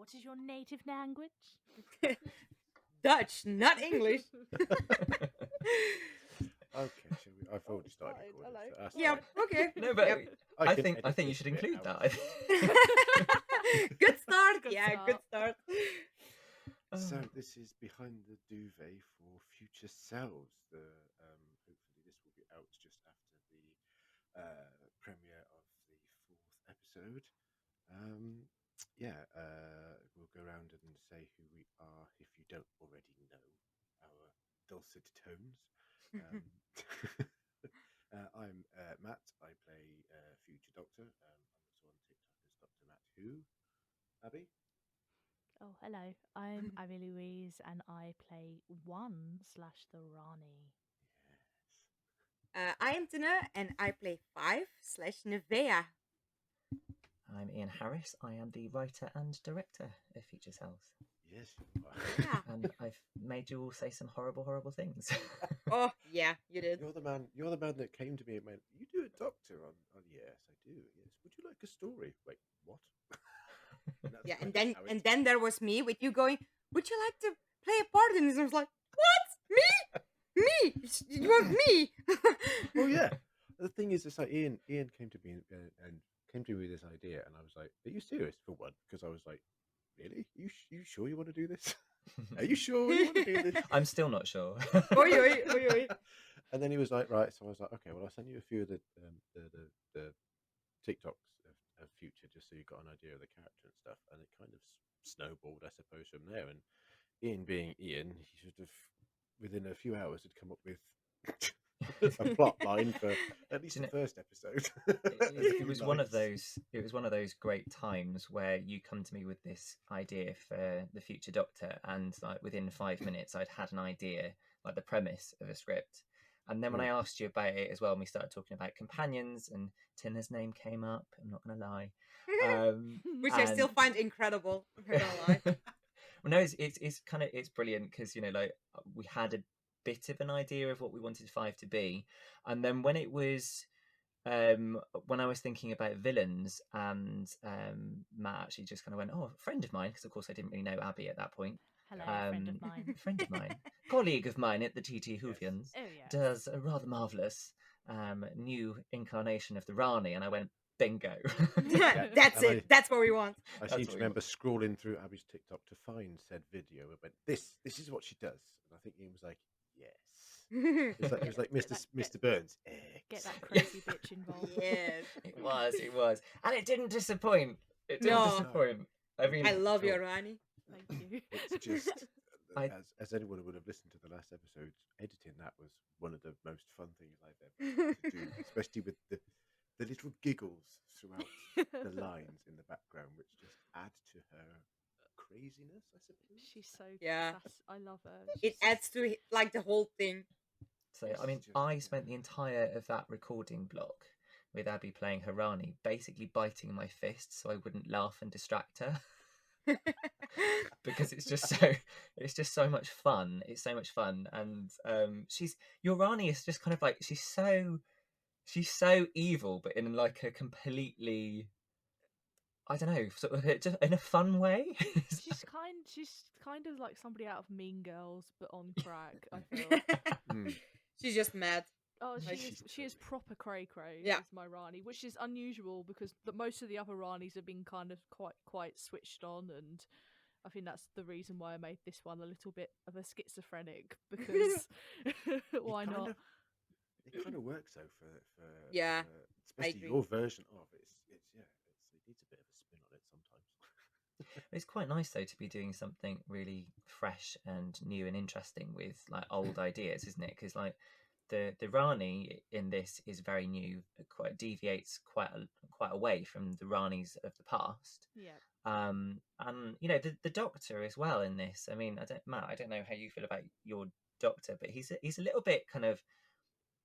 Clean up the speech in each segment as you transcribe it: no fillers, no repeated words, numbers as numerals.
What is your native language? Dutch, not English. Okay, shall we? I've already started recording. So that's Yeah, fine. okay. No, but Yep. I can think edit you this should bit include out. that. Good start. Good Good start. So this is Behind the Duvet for Future Selves. Hopefully this will be out just after the premiere of the 4th episode. We'll go around and say who we are if you don't already know our dulcet tones. I'm Matt. I play Future Doctor. I'm also on TikTok as Dr. Matt Who. Abby? Oh, hello. I'm Abi Louise, and I play 1/the Rani. I am Tinne, and I play 5/Nevea. I'm Ian Harris. I am the writer and director of Future Selves. Yes, you are. Yeah. And I've made you all say some horrible, horrible things. Oh, yeah, you did. You're the man that came to me and went, "You do a doctor on yes, I do. Yes. Would you like a story?" Wait, what? Yeah, and then there was me with you going, "Would you like to play a part in this?" And I was like, "What? Me? You want me?" Well, yeah. The thing is, it's like Ian came to me and came to me with this idea, and I was like, "Are you serious?" For one, because I was like, "Really? You sure you want to do this? Are you sure you want to do this?" I'm still not sure. Oi, oi, oi, oi. And then he was like, "Right." So I was like, "Okay, well, I'll send you a few of the TikToks of Future, just so you got an idea of the character and stuff." And it kind of snowballed, I suppose, from there. And Ian being Ian, he sort of within a few hours had come up with a plot line for at least the first episode. It was one of those. It was one of those great times where you come to me with this idea for the Future Doctor, and like within 5 minutes, I'd had an idea, like the premise of a script. And then when I asked you about it as well, and we started talking about companions, and Tinne's name came up. I'm not going to lie, Which I still find incredible. I'm not gonna lie. Well, no, it's brilliant because like we had a bit of an idea of what we wanted 5 to be, and then when it was when I was thinking about villains, and Matt actually just kind of went, "Oh, a friend of mine," because of course I didn't really know Abby at that point. Hello, friend of mine. Friend of mine, colleague of mine at the TT Hoovians, Oh, yes. does a rather marvellous new incarnation of the Rani, and I went, bingo. That's it. That's what we want. I seem to remember scrolling through Abby's TikTok to find said video and went, this is what she does. And I think Ian was like, yes. It was like Mr. Burns. Get that crazy bitch involved. Yes. It was. And it didn't disappoint. It didn't disappoint. I mean, I love you, Rani. Thank you. It's just, as anyone who would have listened to the last episode, editing that was one of the most fun things I've ever had to do, especially with the little giggles throughout the lines in the background, which just add to her craziness, I suppose. She's so I love her. It adds to like the whole thing. So I mean, I spent the entire of that recording block with Abby playing her Rani, basically biting my fists so I wouldn't laugh and distract her. Because it's just so much fun. It's so much fun, and your Rani is just kind of like she's so evil, but in like a completely, I don't know, sort of just in a fun way. She's kind of like somebody out of Mean Girls, but on crack. I feel. She's just mad. Oh, she is proper cray. Yeah, is my Rani, which is unusual because most of the other Ranis have been kind of quite switched on, and I think that's the reason why I made this one a little bit of a schizophrenic, because why not? It kind of works though for especially your version of it. It needs a bit of a spin on it sometimes. It's quite nice though to be doing something really fresh and new and interesting with like old ideas, isn't it? Because like the Rani in this is very new, deviates quite away from the Ranis of the past. Yeah. And the Doctor as well in this. I mean, Matt, I don't know how you feel about your Doctor, but he's a little bit kind of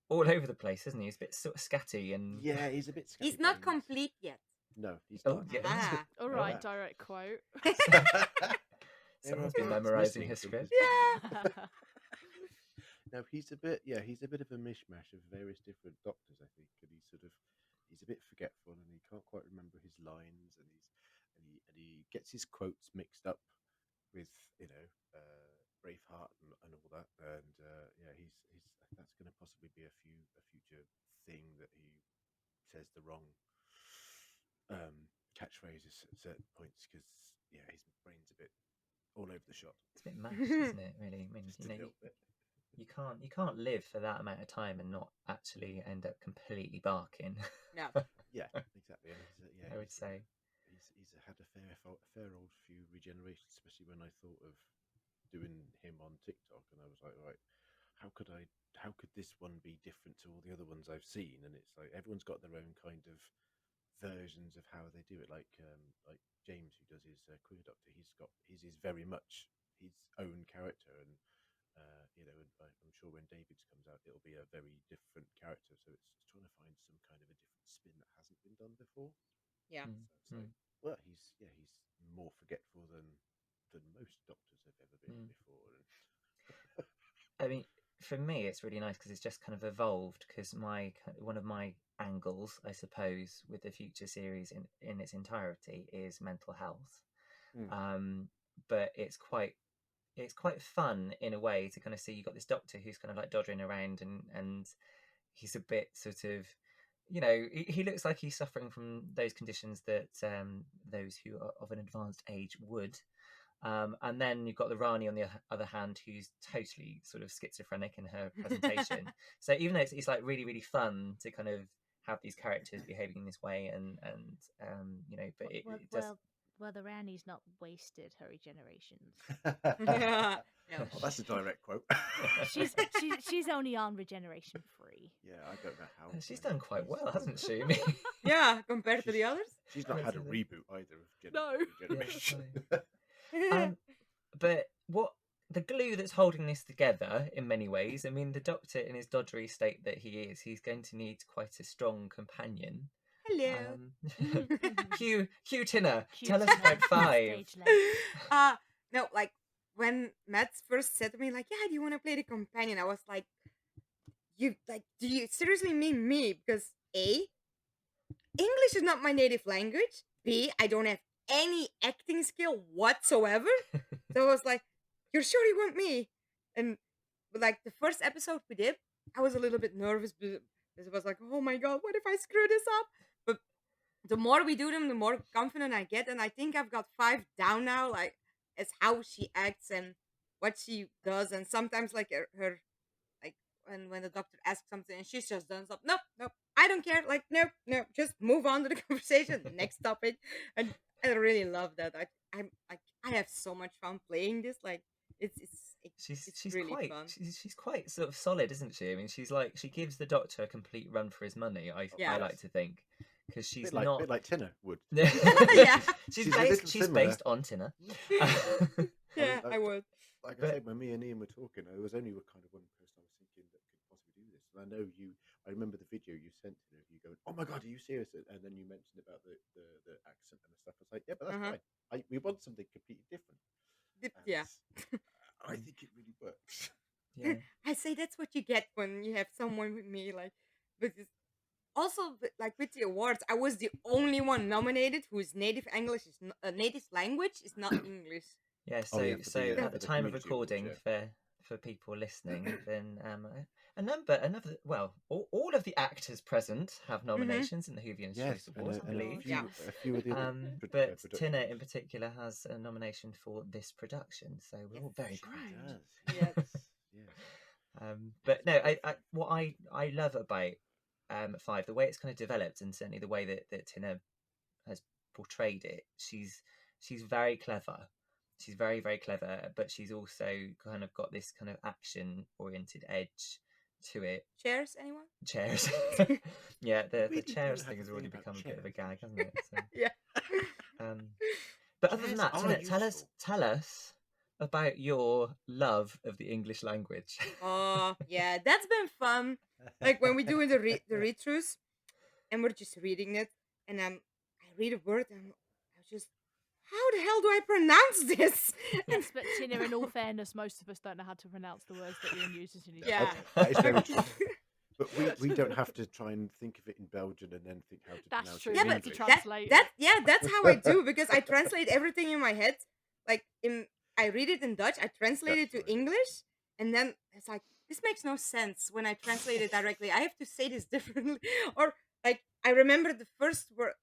all over the place, isn't he? He's a bit sort of scatty and he's a bit scatty. He's not complete yet. No, he's not. All right, direct quote. Someone's been memorising his script. Yeah. No, he's a bit of a mishmash of various different Doctors, I think, and he's a bit forgetful, and he can't quite remember his lines, and he gets his quotes mixed up with Braveheart and all that, and he's that's going to possibly be a future thing that he says the wrong catchphrases at certain points because his brain's a bit all over the shop. It's a bit mashed, isn't it? Really, I mean, Just a little bit. You can't live for that amount of time and not actually end up completely barking. No. Yeah, exactly. And I would say he's had a fair old few regenerations, especially when I thought of doing him on TikTok, and I was like, right, how could this one be different to all the other ones I've seen? And it's like everyone's got their own kind of versions of how they do it. Like James, who does his Queer Doctor, he's very much his own character, and I'm sure when David's comes out, it'll be a very different character. So it's trying to find some kind of a different spin that hasn't been done before. Yeah. So it's like, well, he's more forgetful than most doctors have ever been before. I mean, for me, it's really nice because it's just kind of evolved. Because one of my angles, I suppose, with the future series in its entirety is mental health. But it's quite fun in a way to kind of see you've got this doctor who's kind of like doddering around and he's a bit sort of, he looks like he's suffering from those conditions that those who are of an advanced age would. And then you've got the Rani on the other hand, who's totally sort of schizophrenic in her presentation. So even though it's like really, really fun to kind of have these characters behaving in this way and but it does... Well, the Rani's not wasted her regenerations. No. Oh, that's a direct quote. she's only on regeneration 3. Yeah, I don't know how. She's done quite well, hasn't she? I mean, Yeah, compared to the others. She's not had a reboot either of No. regeneration. But what the glue that's holding this together in many ways, I mean, the Doctor in his doddery state that he's going to need quite a strong companion. Hello. Tinne, tell us about 5. No, like when Matt first said to me, like, yeah, do you want to play the companion? I was like, do you seriously mean me? Because A, English is not my native language. B, I don't have any acting skill whatsoever. So I was like, you're sure you want me? And like the first episode we did, I was a little bit nervous because it was like, oh my god, what if I screw this up? But the more we do them, the more confident I get, and I think I've got 5 down now, like as how she acts and what she does, and sometimes like her like when the doctor asks something and she's just done something. Nope, I don't care. Like no, just move on to the conversation, next topic. And I really love that. I have so much fun playing this. Like she's really fun. She's quite sort of solid, isn't she? I mean, she gives the Doctor a complete run for his money. I like to think, because she's a bit like Tinne would. Yeah, she's based on Tinne. Yeah, I would. Like I said, when me and Ian were talking, it was only kind of one person I was thinking that could possibly do this. And I know I remember the video you sent to me, you going, "Oh my god, are you serious?" And then you mentioned about the accent and stuff. I was like, "Yeah, but that's fine. We want something completely different." Yeah. I think it really works. Yeah. I say that's what you get when you have someone with me, like, because also like with the awards, I was the only one nominated whose native language is not English. Yeah. So at the time of recording, for people listening, then all of the actors present have nominations in the Whovian Choice Awards, I believe. A few of the but Tinne in particular has a nomination for this production, so we're all very proud. Yes. Yeah. But no, what I love about 5, the way it's kind of developed, and certainly the way that Tinne has portrayed it, she's very clever. She's very, very clever, but she's also kind of got this kind of action-oriented edge to it. Chairs, anyone? Chairs. Yeah, the chairs thing has already become a bit of a gag, hasn't it? So, yeah. But other than that, Tinne, tell us about your love of the English language. Oh, yeah, that's been fun. Like when we do the read-throughs, and we're just reading it, and I read a word, and I just, how the hell do I pronounce this? Yes, but Tinne, in all fairness, most of us don't know how to pronounce the words that Ian uses in his Yeah. That is very true. But we don't have to try and think of it in Belgian and then think how to That's pronounce true. it Yeah, in we but need to English. translate that's how I do, because I translate everything in my head. Like I read it in Dutch, I translate it That's to right. English, and then it's like, this makes no sense when I translate it directly. I have to say this differently. Or like, I remember the first word,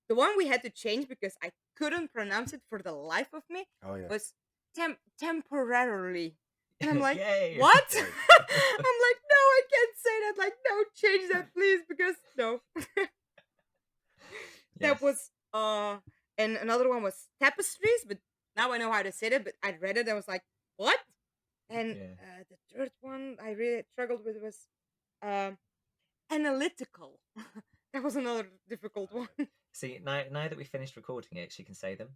the one we had to change because I couldn't pronounce it for the life of me, Oh yeah. was temporarily. And I'm like, Yay! what? Right. I'm like, no, I can't say that. Like, no, change that, please, because no. That Yes. was and another one was tapestries, but now I know how to say it. But I read it, I was like, what? And Yeah. the third one I really struggled with was analytical. That was another difficult one. See, now that we finished recording it, she can say them.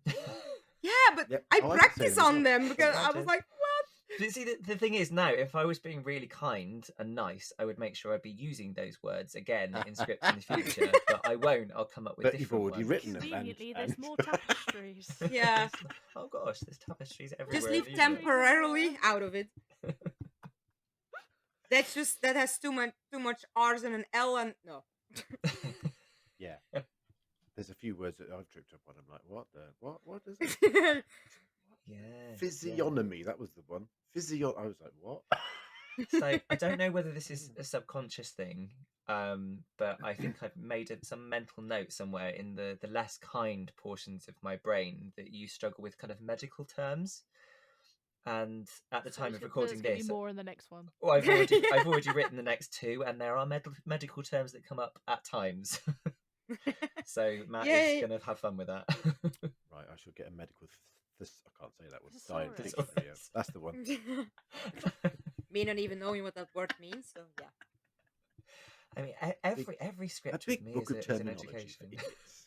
Yeah, but Yep. I Oh, I can say practice them as on well. them because I was Imagine. like, what? But see, the thing is now, if I was being really kind and nice, I would make sure I'd be using those words again in script in the future. But I won't. I'll come up with But you've different already ones. written them. Conveniently, and- there's more tapestries. Yeah. Oh gosh, there's tapestries everywhere. Just in leave the universe. temporarily out of it. That has too much R's and an L and no. Yeah. There's a few words that I've tripped up on. I'm like, what is it? Yeah. Physiognomy. That was the one. I was like, what? So I don't know whether this is a subconscious thing, but I think I've made some mental note somewhere in the less kind portions of my brain that you struggle with kind of medical terms. And at the time of recording There's this, more in the next one. well, I've already written the next two, and there are medical terms that come up at times. So Matt Yay. is going to have fun with that. Right, I shall get a medical. I can't say that word. Thesaurus. Dictionary. Yeah, that's the one. Me not even knowing what that word means, so yeah. I mean, every A script with big me book is of an terminology for education. idiots.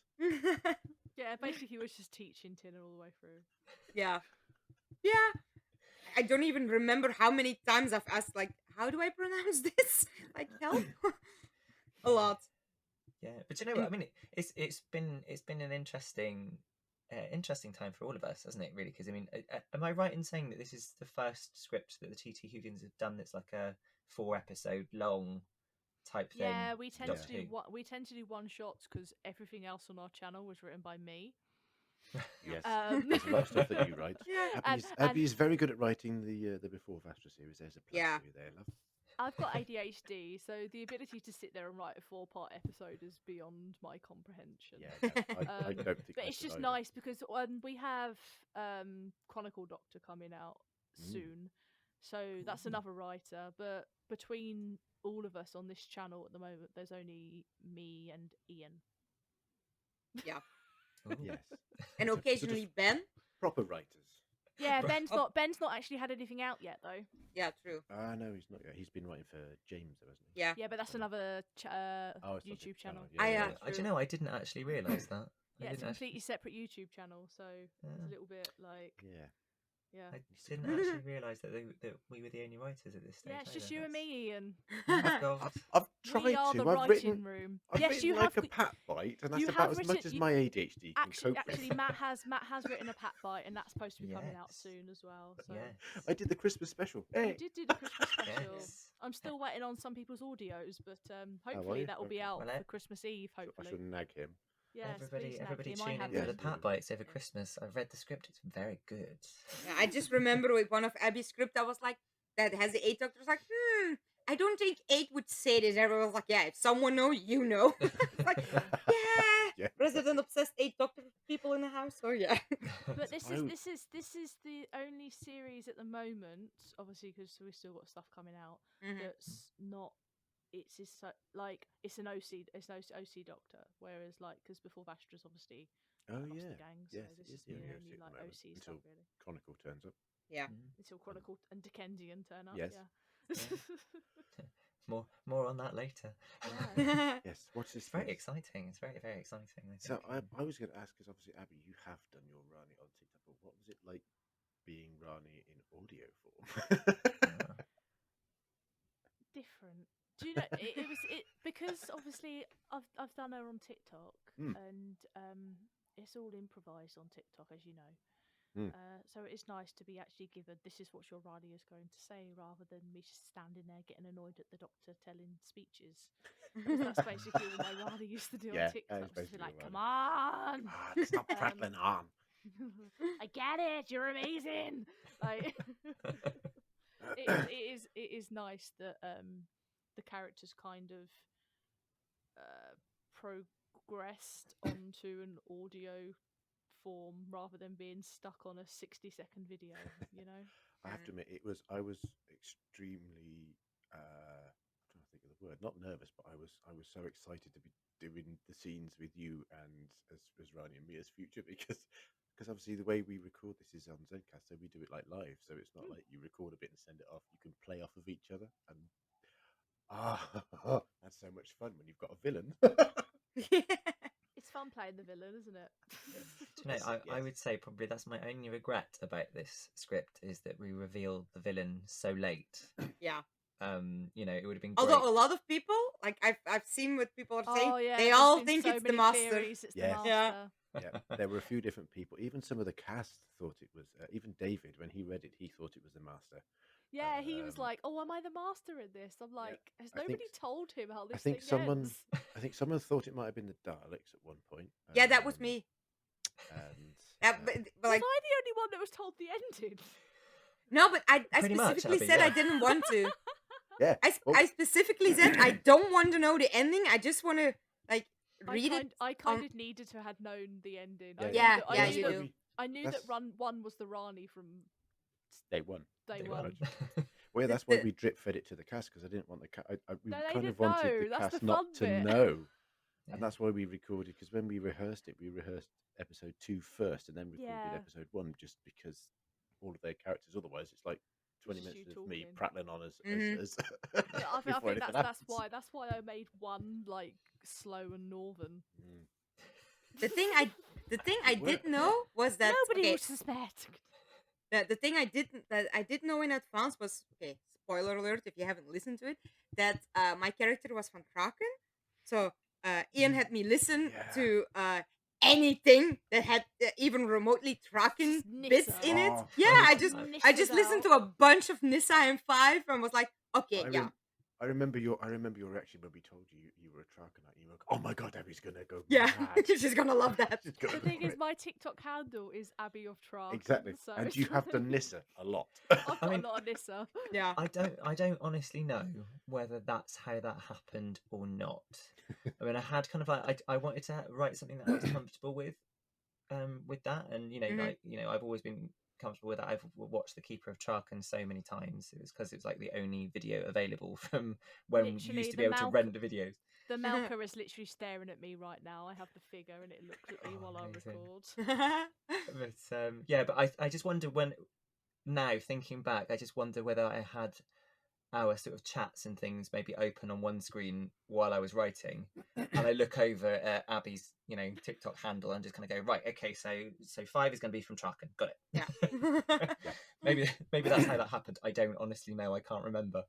Yeah, basically he was just teaching Tinne all the way through. Yeah. I don't even remember how many times I've asked, like, how do I pronounce this? Like, help. A lot. Yeah, but you know what I mean? It's been an interesting time for all of us, hasn't it? Really, because I mean, am I right in saying that this is the first script that the TT Hooligans have done that's like a 4-episode long type thing? Yeah, we tend Doctor to do Who? we tend to do one shots because everything else on our channel was written by me. Yes. Um, There's a lot of stuff that you write. Yeah. Abby is very good at writing the Before Vastra series. There's a plug Yeah. for you there, love. I've got ADHD, so the ability to sit there and write a 4-part episode is beyond my comprehension. Yeah, no, I don't think. But I it's could just either. nice because we have Chronicle Doctor coming out Mm. soon, so that's another writer. But between all of us on this channel at the moment, there's only me and Ian. Ooh. Yes. And Sort of occasionally Ben. proper writers. Yeah, Right. Ben's not actually had anything out yet though. Yeah, true. No, he's not yet. He's been writing for James, though, hasn't he? Yeah. Yeah, but that's another Oh, it's not YouTube his channel. Yeah, I, yeah, uh, Do you know? I didn't actually realise that. Yeah, it's a completely separate YouTube channel, so it's Yeah. a little bit like yeah. yeah. I didn't actually realise that we were the only writers at this stage. Yeah, it's just either. you and That's- me, Ian. Oh, God. I've We tried are to. the I've writing written. room. I've Yes, written you like have. a pat bite, and you that's about have as much written- as you- my ADHD can Actually, cope with. Matt has written a pat bite, and that's supposed to be coming out Yes. soon as well. So Yes. I did the Christmas special. you Hey. did do the Christmas special. Yes. I'm still waiting on some people's audios, but are hopefully you? that will be Okay. out Well, for Christmas Eve. I Hopefully, should nag him. yes. Everybody please nag tune him. I in have for the written- Pat Bites over Christmas. I've read the script; it's very good. Yeah, I just remember with one of Abby's script, I was like, that has the 8 doctors, like, I don't think 8 would say this. Everyone was like, yeah, if someone know, you know. It's like, yeah, Yeah. resident obsessed 8 doctor people in the house, so yeah. But this I is would- this is the only series at the moment, obviously because we've still got stuff coming out Mhm. that's not. It's just like it's an OC doctor, whereas like because before Vastra's obviously Oh lost yeah. the gang, so Yes, this it is is the the only only OC at like the moment, OC until stuff really. Chronicle turns up. Yeah. Until Chronicle and Dickensian turn up. Yes. Yeah. More on that later. Yeah. Yes. Watch this. It's very space. exciting. It's very exciting. I So think. I was going to ask, because obviously Abby, you have done your Rani on TikTok, but what was it like being Rani in audio form? Different. Do you know it was because obviously I've done her on TikTok Mm. and it's all improvised on TikTok, as you know. So it is nice to be actually given, this is what your Rani is going to say, rather than me just standing there getting annoyed at the doctor telling speeches. Because that's basically all my Rani used to do Yeah, on TikTok. that is Just be basically like, your come on! Stop prattling on. I get it, you're amazing! Like, it is nice that the characters kind of progressed onto an audio form rather than being stuck on a 60-second video, you know? I have to admit, I was extremely I'm trying to think of the word, not nervous, but I was so excited to be doing the scenes with you and as Rani and me as future because obviously the way we record this is on Zcast, so we do it like live, so it's not like you record a bit and send it off. You can play off of each other, and that's so much fun when you've got a villain. It's fun playing the villain, isn't it? Do you know, I would say probably that's my only regret about this script is that we revealed the villain so late. Yeah. You know, it would have been great. Although a lot of people, like I've seen what people are saying, Yeah, they there's all been think so it's the many master. theories it's the Yes. master. Yeah, there were a few different people. Even some of the cast thought it was. Even David, when he read it, he thought it was the master. Yeah, he was like, "Oh, am I the master in this?" I'm like, "Has nobody told him how this thing ends?" I think someone thought it might have been the Daleks at one point. Yeah, that was me. And But Was like, I the only one that was told the ending? no, but I Pretty much, specifically Abby, said yeah. I didn't want to. yeah, I specifically said I don't want to know the ending. I just want to like read it. I kind of needed to have known the ending. I knew that run one was the Rani from day one. Day one. Well, yeah, that's why we drip fed it to the cast because I didn't want the cast. We kind of wanted the cast not to know, and that's why we recorded. Because when we rehearsed it, we rehearsed episode 2 first, and then recorded episode 1, just because all of their characters. Otherwise, it's like 20 minutes of me prattling on as I think that's why I made 1 like slow and northern. The thing I did know was that nobody would suspect. The thing I did know in advance was, okay, spoiler alert if you haven't listened to it, that my character was Van Kraken. So Ian had me listen to anything that had even remotely Kraken bits in it. Yeah, I just listened to a bunch of Nissa and 5 and was like, okay, I remember your reaction when we told you you were a Trakenite. You were like, "Oh my god, Abby's gonna go mad." She's gonna love that. The thing is, my TikTok handle is Abby of Traken. Exactly, so and you have done Nissa a lot. I've got a lot of Nissa. Yeah, I don't honestly know whether that's how that happened or not. I mean, I had kind of like I wanted to write something that I was comfortable with that, and I've always been comfortable with that. I've watched The Keeper of Traken so many times. It was because it was like the only video available from when you used to be able to render videos. The Malka is literally staring at me right now. I have the figure and it looks at me while I record. But but I just wonder now thinking back, I just wonder whether I had our sort of chats and things maybe open on one screen while I was writing, and I look over at Abby's TikTok handle and just kind of go, right, okay, so 5 is going to be from Traken, got it. Yeah. maybe that's how that happened. I don't honestly know. I can't remember.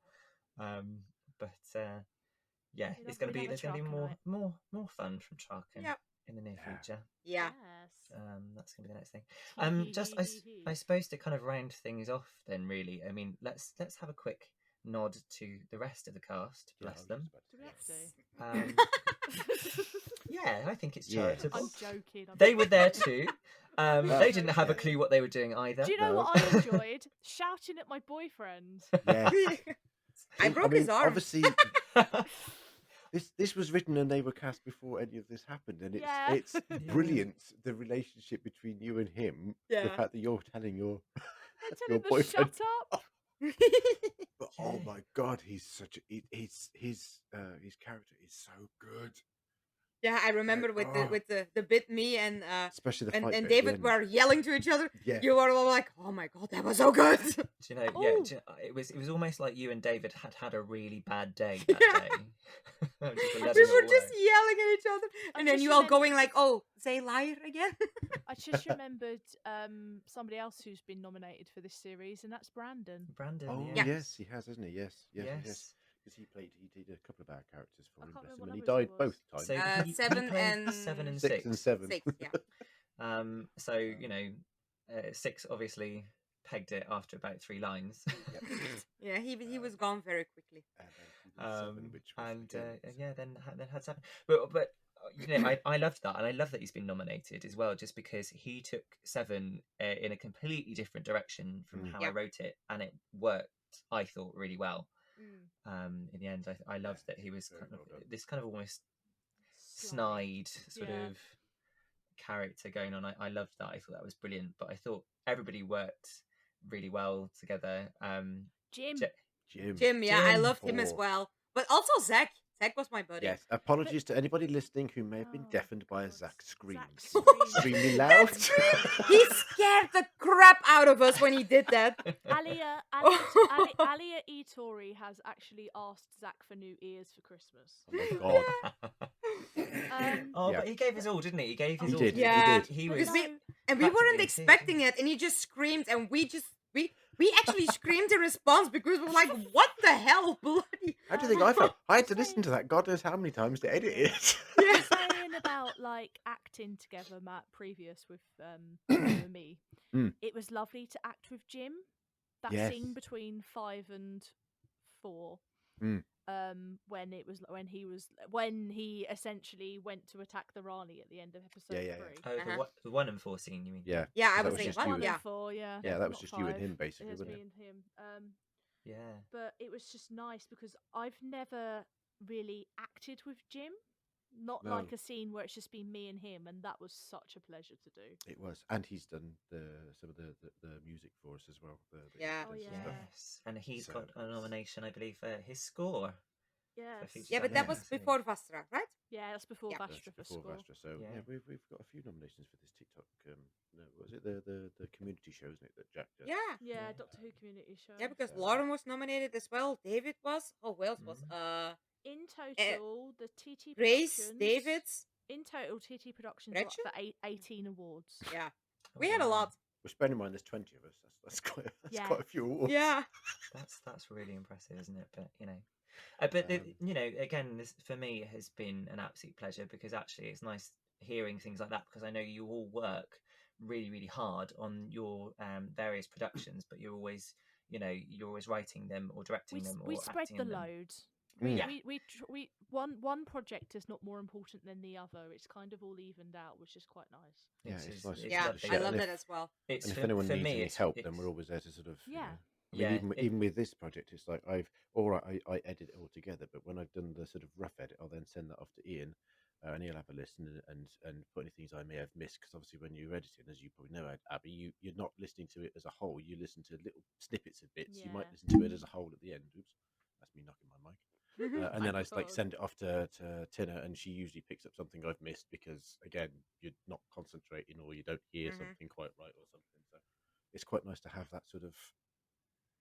But it's going to be more fun from Traken in the near future. Yeah. That's going to be the next thing. I suppose to kind of round things off then, really. I mean, let's have a quick nod to the rest of the cast. Bless them. Do we have to? Yeah, I think it's charitable. I'm joking. They were there too. They didn't have a clue what they were doing either. Do you know what I enjoyed? Shouting at my boyfriend. Yeah. I broke his arm. Obviously, this was written and they were cast before any of this happened, and it's brilliant, the relationship between you and him. The fact that you're telling your boyfriend, shut up. But oh my god, he's such his character is so good. Yeah, I remember with the bit me and especially the and fight David were yelling to each other. Yeah. You were all like, "Oh my god, that was so good." Do you know? Yeah, it was almost like you and David had a really bad day that day. We were just yelling at each other, and then you all going like, "Oh, say liar again." I just remembered somebody else who's been nominated for this series, and that's Brandon. Brandon. Yes, he has, hasn't he? Yes. Because he did a couple of our characters for him, and he died both times. So he 7 and 7 and 6 6 and 7. 6, yeah. So Six obviously pegged it after about 3 lines. Yeah, he was gone very quickly. Seven, which was and again, then had 7. But you know, I loved that, and I love that he's been nominated as well, just because he took 7 in a completely different direction from how I wrote it, and it worked. I thought really well. In the end, I loved that he was kind of this kind of almost snide sort of character going on. I loved that. I thought that was brilliant. But I thought everybody worked really well together. Jim, yeah, I loved him as well. But also Zak. Zak was my buddy. Yes, apologies to anybody listening who may have been deafened by Zak's screams. Extremely loud. He scared the crap out of us when he did that. Alia Etori has actually asked Zak for new ears for Christmas. Oh my god. But he gave his all, didn't he? He gave his all. Did. Yeah, he was. We weren't expecting it, and he just screamed, and we actually screamed in response because we were like, "What the hell, bloody!" How do you think I felt? I had to listen to that God knows how many times to edit it. You were saying about like acting together, Matt, previous with you and me. It was lovely to act with Jim. That scene between 5 and 4. When he essentially went to attack the Rani at the end of episode 3. Oh, the 1 and 4 scene, you mean? Yeah. Yeah, I That was saying just 1 you and and- 4, yeah. Yeah, that was not just you and 5. him, basically, It was wasn't me it? and him. Yeah. But it was just nice because I've never really acted with Jim. Not No. like a scene where it's just been me and him, and that was such a pleasure to do. It was, and he's done some of the music for us as well. Yeah. Oh, intros and yeah. stuff. Yes, and he's So got a it's- nomination, I believe, for his score. Yes. feature Yeah, but that Yeah. was before Vastra, right? Yeah, that's before Yeah. That's Vastra for before score. Vastra. So Yeah. yeah, we've got a few nominations for this TikTok. No, was it the community show, isn't it, that Jack does? Yeah. Yeah, Yeah. Doctor Who community show. Yeah, because Lauren was nominated as well. David was. Oh, who else was? In total, the TT Grace, Productions. David's. In total, TT Productions are up Gretchen? for 18 awards. Yeah. Oh, We had a wow. lot. Well, bear in mind there's 20 of us. That's quite Yeah. quite a few awards. Yeah. That's really impressive, isn't it? But you know, again, this for me has been an absolute pleasure, because actually it's nice hearing things like that, because I know you all work really, really hard on your various productions, but you're always writing them or directing them or We spread acting the in them. load. Yeah. We one project is not more important than the other. It's kind of all evened out, which is quite nice. Yeah, It's it's just- nice it's to Yeah, lovely. I share. love And that if- as well. It's And if for anyone for needs me, any it's- help, then it's- we're always there to sort of. Yeah. I mean, Yeah, even with this project, it's like I edit it all together, but when I've done the sort of rough edit, I'll then send that off to Ian, and he'll have a listen and put any things I may have missed. Because obviously, when you're editing, as you probably know, Abby, you're not listening to it as a whole. You listen to little snippets of bits. You might Yeah. listen to it as a whole at the end. Oops, that's me knocking my mic. And then I God. send it off to Tinne, and she usually picks up something I've missed because again you're not concentrating or you don't hear something quite right or something. So it's quite nice to have that sort of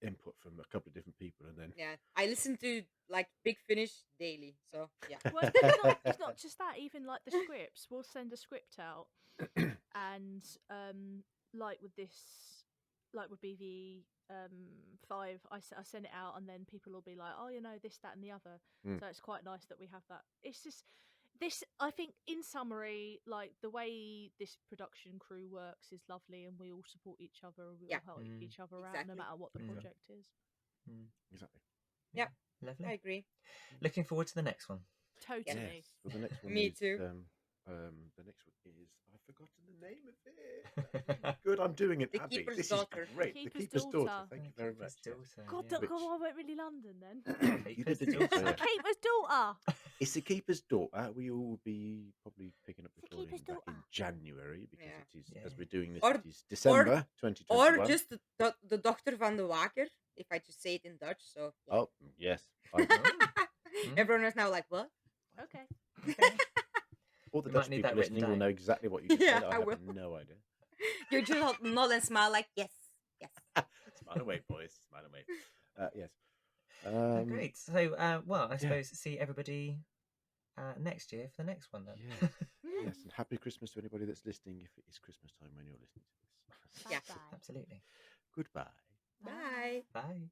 input from a couple of different people, and then Yeah. I listen to like Big Finish daily. So yeah. Well, it's not just that. Even like the scripts, we'll send a script out, and like with BV 5, I send it out, and then people will be like, "Oh, this, that, and the other." So it's quite nice that we have that. It's just this. I think, in summary, like the way this production crew works is lovely, and we all support each other, and we all help each other out, no Exactly. matter what the project is. exactly. Yep. Lovely. I agree. Looking forward to the next one. Totally. Yes. Well, the next one Me is, too. the next one is I've forgotten the name of it. Good, I'm doing it. The Abby. Keeper's This Daughter. is great. The The Keeper's Keeper's Daughter. Daughter. Thank you very much. yes. God, Which- I went really London then. You did the Keeper's Daughter. Keeper's Daughter. It's the Keeper's Daughter. We will be probably picking up The recording Keeper's back in Daughter. January because Yeah. it is Yeah. as we're doing this. Or- It is December 2021. Or just the Doctor van de Waker, if I just say it in Dutch. So yeah. Oh yes. I, Everyone is now like, what? Okay. all the We might Dutch need people that written listening will down. know exactly what you just Yeah, said. I I have will. no idea. You just nod and smile like, yes, yes. Smile away, boys. Smile away. Yes. Great. So, I suppose see everybody next year for the next one then. Yes. Yes. And happy Christmas to anybody that's listening. If it is Christmas time when you're listening to this. Yeah. Bye-bye. Absolutely. Goodbye. Bye. Bye.